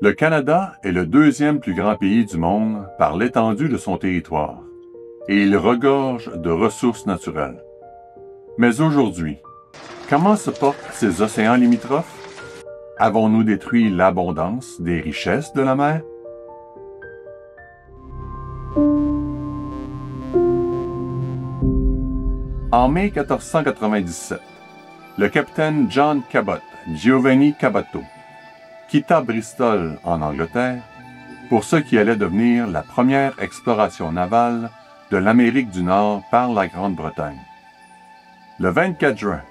Le Canada est le deuxième plus grand pays du monde par l'étendue de son territoire, et il regorge de ressources naturelles. Mais aujourd'hui, comment se portent ces océans limitrophes? Avons-nous détruit l'abondance des richesses de la mer? En mai 1497, le capitaine John Cabot, Giovanni Caboto, quitta Bristol en Angleterre pour ce qui allait devenir la première exploration navale de l'Amérique du Nord par la Grande-Bretagne. Le 24 juin,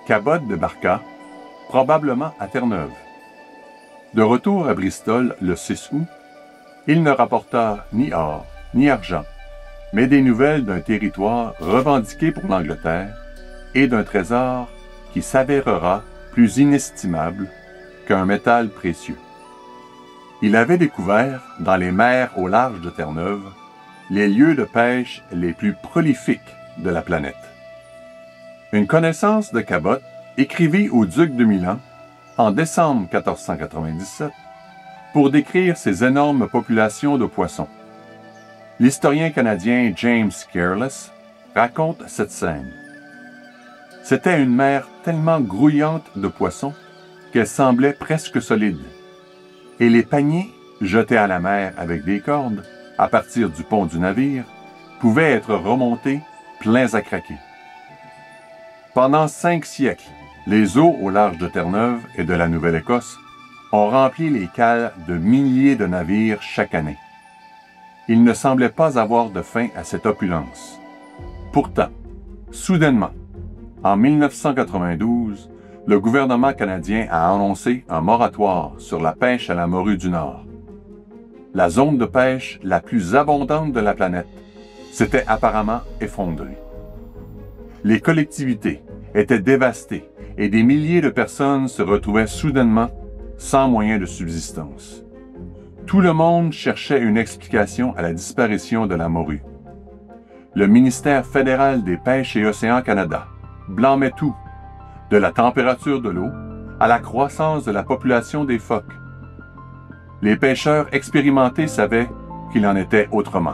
Cabot débarqua, probablement à Terre-Neuve. De retour à Bristol le 6 août, il ne rapporta ni or ni argent, mais des nouvelles d'un territoire revendiqué pour l'Angleterre et d'un trésor qui s'avérera plus inestimable qu'un métal précieux. Il avait découvert, dans les mers au large de Terre-Neuve, les lieux de pêche les plus prolifiques de la planète. Une connaissance de Cabot écrivit au duc de Milan, en décembre 1497, pour décrire ces énormes populations de poissons. L'historien canadien James Careless raconte cette scène. C'était une mer tellement grouillante de poissons qu'elle semblait presque solide, et les paniers, jetés à la mer avec des cordes, à partir du pont du navire, pouvaient être remontés pleins à craquer. Pendant 5 siècles, les eaux au large de Terre-Neuve et de la Nouvelle-Écosse ont rempli les cales de milliers de navires chaque année. Il ne semblait pas avoir de fin à cette opulence. Pourtant, soudainement, en 1992, le gouvernement canadien a annoncé un moratoire sur la pêche à la morue du Nord. La zone de pêche la plus abondante de la planète s'était apparemment effondrée. Les collectivités étaient dévastées et des milliers de personnes se retrouvaient soudainement sans moyens de subsistance. Tout le monde cherchait une explication à la disparition de la morue. Le ministère fédéral des Pêches et Océans Canada blâmait tout, de la température de l'eau à la croissance de la population des phoques. Les pêcheurs expérimentés savaient qu'il en était autrement.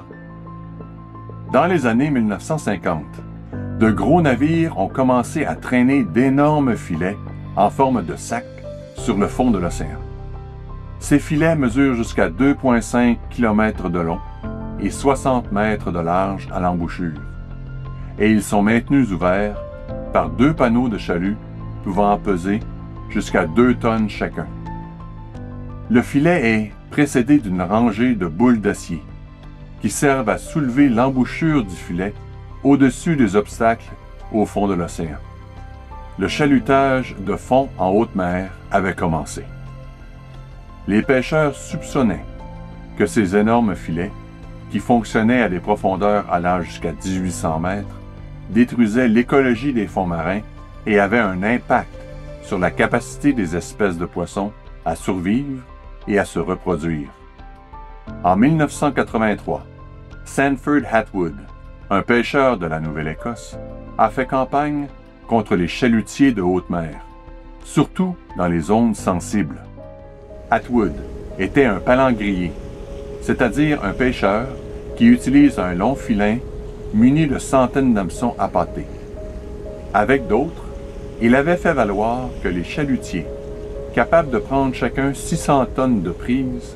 Dans les années 1950, de gros navires ont commencé à traîner d'énormes filets en forme de sac sur le fond de l'océan. Ces filets mesurent jusqu'à 2,5 km de long et 60 mètres de large à l'embouchure, et ils sont maintenus ouverts par 2 panneaux de chalut pouvant peser jusqu'à 2 tonnes chacun. Le filet est précédé d'une rangée de boules d'acier qui servent à soulever l'embouchure du filet au-dessus des obstacles au fond de l'océan. Le chalutage de fond en haute mer avait commencé. Les pêcheurs soupçonnaient que ces énormes filets, qui fonctionnaient à des profondeurs allant jusqu'à 1800 mètres, détruisaient l'écologie des fonds marins et avaient un impact sur la capacité des espèces de poissons à survivre et à se reproduire. En 1983, Sanford Atwood, un pêcheur de la Nouvelle-Écosse, a fait campagne contre les chalutiers de haute mer, surtout dans les zones sensibles. Atwood était un palangrier, c'est-à-dire un pêcheur qui utilise un long filin muni de centaines d'hameçons appâtés. Avec d'autres, il avait fait valoir que les chalutiers, capables de prendre chacun 600 tonnes de prise,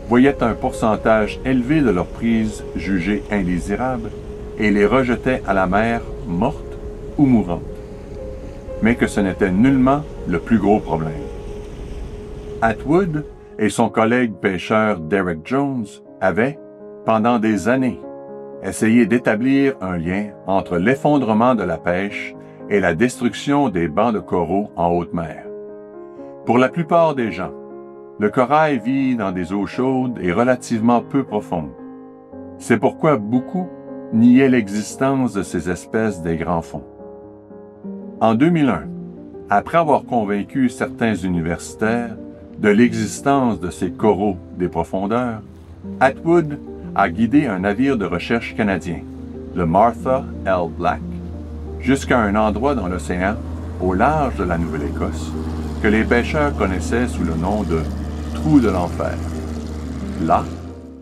voyaient un pourcentage élevé de leurs prises jugées indésirables et les rejetaient à la mer mortes ou mourantes. Mais que ce n'était nullement le plus gros problème. Atwood et son collègue pêcheur Derek Jones avaient, pendant des années, essayé d'établir un lien entre l'effondrement de la pêche et la destruction des bancs de coraux en haute mer. Pour la plupart des gens, le corail vit dans des eaux chaudes et relativement peu profondes. C'est pourquoi beaucoup niaient l'existence de ces espèces des grands fonds. En 2001, après avoir convaincu certains universitaires de l'existence de ces coraux des profondeurs, Atwood a guidé un navire de recherche canadien, le Martha L. Black, jusqu'à un endroit dans l'océan, au large de la Nouvelle-Écosse, que les pêcheurs connaissaient sous le nom de trous de l'enfer. Là,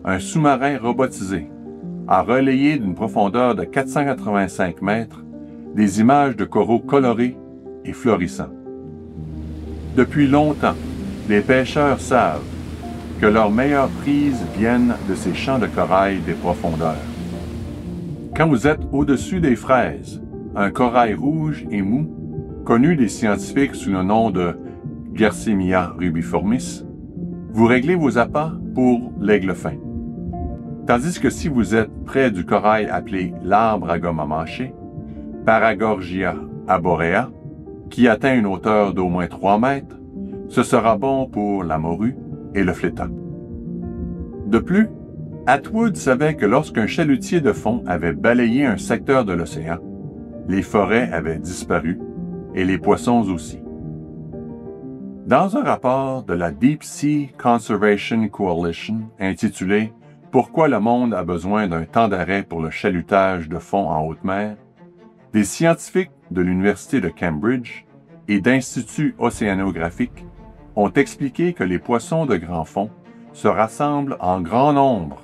un sous-marin robotisé a relayé d'une profondeur de 485 mètres des images de coraux colorés et florissants. Depuis longtemps, les pêcheurs savent que leurs meilleures prises viennent de ces champs de corail des profondeurs. Quand vous êtes au-dessus des fraises, un corail rouge et mou, connu des scientifiques sous le nom de Gersemia rubiformis, vous réglez vos appâts pour l'aigle fin. Tandis que si vous êtes près du corail appelé l'arbre à gomme à mâcher, Paragorgia arborea, qui atteint une hauteur d'au moins 3 mètres, ce sera bon pour la morue et le flétan. De plus, Atwood savait que lorsqu'un chalutier de fond avait balayé un secteur de l'océan, les forêts avaient disparu et les poissons aussi. Dans un rapport de la Deep Sea Conservation Coalition intitulé « Pourquoi le monde a besoin d'un temps d'arrêt pour le chalutage de fond en haute mer », des scientifiques de l'Université de Cambridge et d'Instituts océanographiques ont expliqué que les poissons de grand fond se rassemblent en grand nombre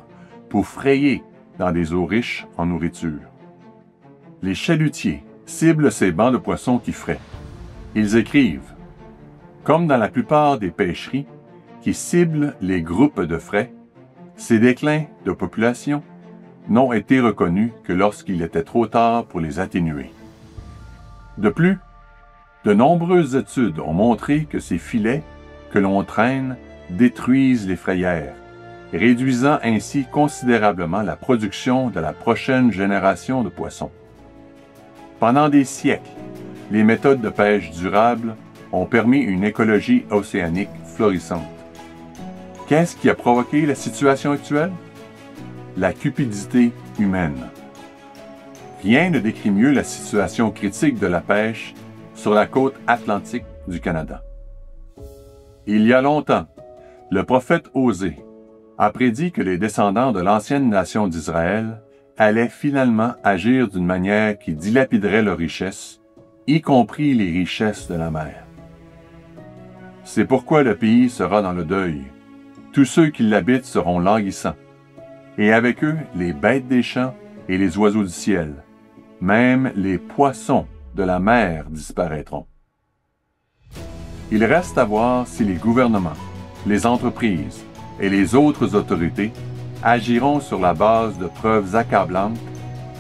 pour frayer dans des eaux riches en nourriture. Les chalutiers ciblent ces bancs de poissons qui fraient. Ils écrivent « Comme dans la plupart des pêcheries qui ciblent les groupes de frais, ces déclins de population n'ont été reconnus que lorsqu'il était trop tard pour les atténuer. De plus, de nombreuses études ont montré que ces filets que l'on traîne détruisent les frayères, réduisant ainsi considérablement la production de la prochaine génération de poissons. Pendant des siècles, les méthodes de pêche durable ont permis une écologie océanique florissante. Qu'est-ce qui a provoqué la situation actuelle? La cupidité humaine. Rien ne décrit mieux la situation critique de la pêche sur la côte atlantique du Canada. Il y a longtemps, le prophète Osée a prédit que les descendants de l'ancienne nation d'Israël allaient finalement agir d'une manière qui dilapiderait leurs richesses, y compris les richesses de la mer. C'est pourquoi le pays sera dans le deuil. Tous ceux qui l'habitent seront languissants, et avec eux les bêtes des champs et les oiseaux du ciel. Même les poissons de la mer disparaîtront. Il reste à voir si les gouvernements, les entreprises et les autres autorités agiront sur la base de preuves accablantes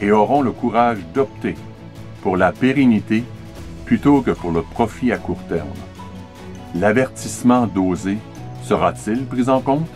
et auront le courage d'opter pour la pérennité plutôt que pour le profit à court terme. L'avertissement d'Osée sera-t-il pris en compte?